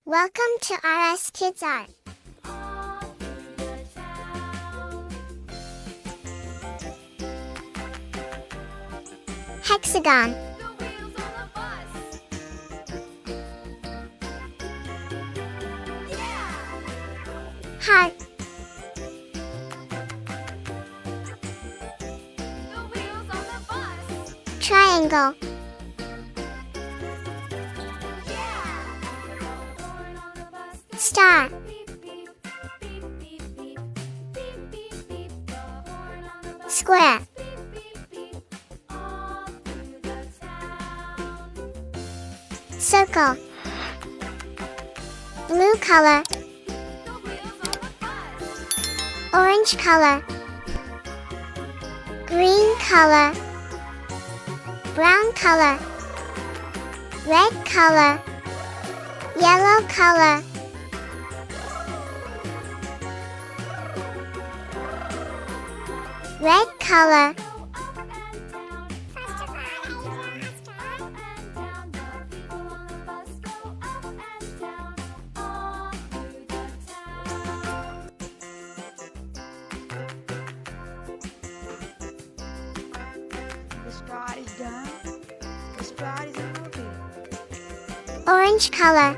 Welcome to RS Kids Art. Hexagon. Heart. Triangle. Star. Square. Circle. Blue color. Orange color. Green color. Brown color. Red color. Yellow color. Red color. The straw is done. The straw is moving. Orange color.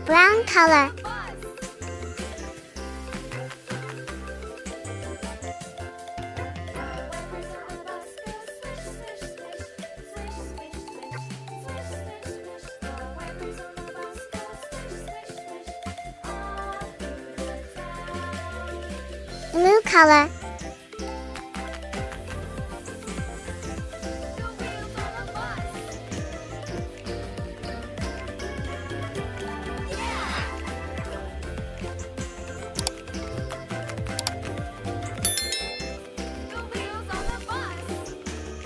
Brown color. Blue color.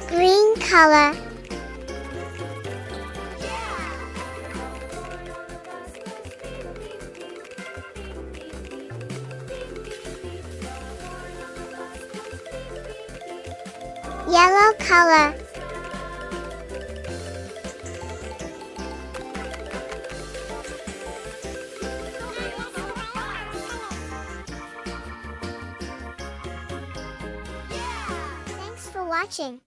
Green color. Yellow color. Thanks for watching.